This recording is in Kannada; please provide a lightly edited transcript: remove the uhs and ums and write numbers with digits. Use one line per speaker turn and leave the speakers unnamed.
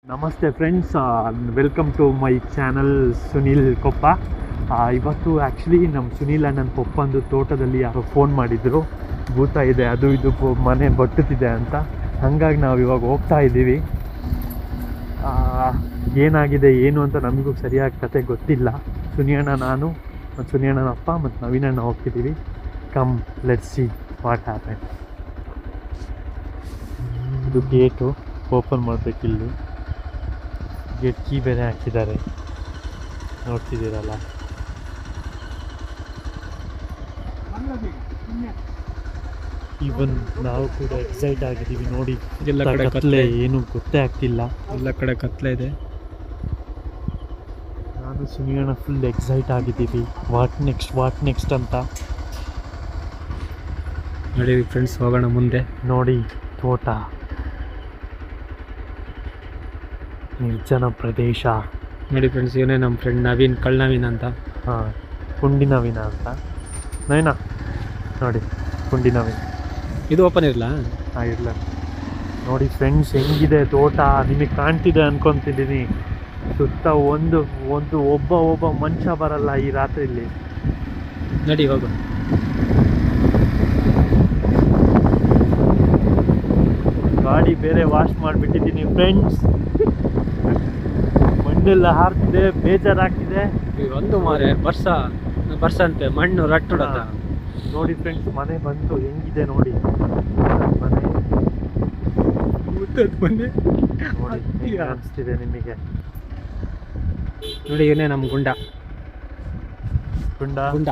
ನಮಸ್ತೆ friends, welcome to my channel Sunil Koppa. ಇವತ್ತು ಆ್ಯಕ್ಚುಲಿ ನಮ್ಮ ಸುನೀಲ್ ಅಣ್ಣನ ಪಪ್ಪಂದು ತೋಟದಲ್ಲಿ ಯಾರೋ ಫೋನ್ ಮಾಡಿದರು, ಭೂತ ಇದೆ ಅದು ಇದು ಮನೆ ಬಟ್ಟುತ್ತಿದೆ ಅಂತ. ಹಾಗಾಗಿ ನಾವು ಇವಾಗ ಹೋಗ್ತಾ ಇದ್ದೀವಿ. ಏನಾಗಿದೆ ಏನು ಅಂತ ನಮಗೂ ಸರಿಯಾಗಿ ಕತೆ ಗೊತ್ತಿಲ್ಲ. ಸುನಿಯಣ್ಣ, ನಾನು ಮತ್ತು ಸುನಿಯಣ್ಣನ ಅಪ್ಪ ಮತ್ತು ನವೀನಣ್ಣ ಹೋಗ್ತಿದ್ದೀವಿ. Come let's see what happen. ಇದು ಗೇಟು ಓಪನ್ ಮಾಡಬೇಕಿಲ್ಲಿ. ಗೇಟ್ ಕೀ ಬೇರೆ ಹಾಕಿದ್ದಾರೆ, ನೋಡ್ತಿದ್ದೀರಲ್ಲ. ಈವನ್ ನಾವು ಕೂಡ ಎಕ್ಸೈಟ್ ಆಗಿದ್ದೀವಿ ನೋಡಿ.
ಎಲ್ಲ ಕಡೆ
ಕತ್ಲೆ, ಏನು ಗೊತ್ತೇ ಆಗ್ತಿಲ್ಲ.
ಎಲ್ಲ ಕಡೆ ಕತ್ಲೆ ಇದೆ.
ನಾನು ಸುನಿಯಣ್ಣ ಫುಲ್ ಎಕ್ಸೈಟ್ ಆಗಿದ್ದೀವಿ. ವಾಟ್ ನೆಕ್ಸ್ಟ್ ಅಂತ.
ನೋಡಿ ಫ್ರೆಂಡ್ಸ್, ಹೋಗೋಣ ಮುಂದೆ.
ನೋಡಿ ತೋಟ, ನಿರ್ಜನ ಪ್ರದೇಶ.
ನೋಡಿ ಫ್ರೆಂಡ್ಸ್, ಇವನೇ ನಮ್ಮ ಫ್ರೆಂಡ್ ನವೀನ್, ನವೀನ್ ಅಂತ.
ಹಾಂ, ಪುಂಡಿ ನವೀನ ಅಂತ. ನವೀನ ನೋಡಿ, ಪುಂಡಿ ನವೀನ್.
ಇದು ಓಪನ್ ಇರಲ್ಲ.
ಇಲ್ಲ ನೋಡಿ ಫ್ರೆಂಡ್ಸ್, ಹೆಂಗಿದೆ ತೋಟ ನಿಮಗೆ ಕಾಣ್ತಿದೆ ಅನ್ಕೊತಿದ್ದೀನಿ. ಸುತ್ತ ಒಬ್ಬ ಮನುಷ್ಯ ಬರಲ್ಲ ಈ ರಾತ್ರಿಲಿ.
ನಡಿ ಹೋಗು.
ಗಾಡಿ ಬೇರೆ ವಾಶ್ ಮಾಡಿಬಿಟ್ಟಿದ್ದೀನಿ ಫ್ರೆಂಡ್ಸ್. ಮಣ್ಣೆಲ್ಲ ಹಾರ್ತಿದೆ, ಬೇಜಾರಾಗ್ತಿದೆ.
ಒಂದು ಮಾರೆ ಬರ್ಸಂತೆ ಮಣ್ಣು ರಟ್ಟುಡತ್ತ.
ನೋಡಿ ಫ್ರೆಂಡ್ಸ್, ಮನೆ ಬಂತು, ಹೆಂಗಿದೆ ನೋಡಿ ಮನೆ.
ಮನೆ
ನೋಡಿ ಅನಿಸ್ತಿದೆ ನಿಮಗೆ.
ನೋಡಿ ಇವನೇ ನಮ್ಮ ಗುಂಡ.
ಗುಂಡ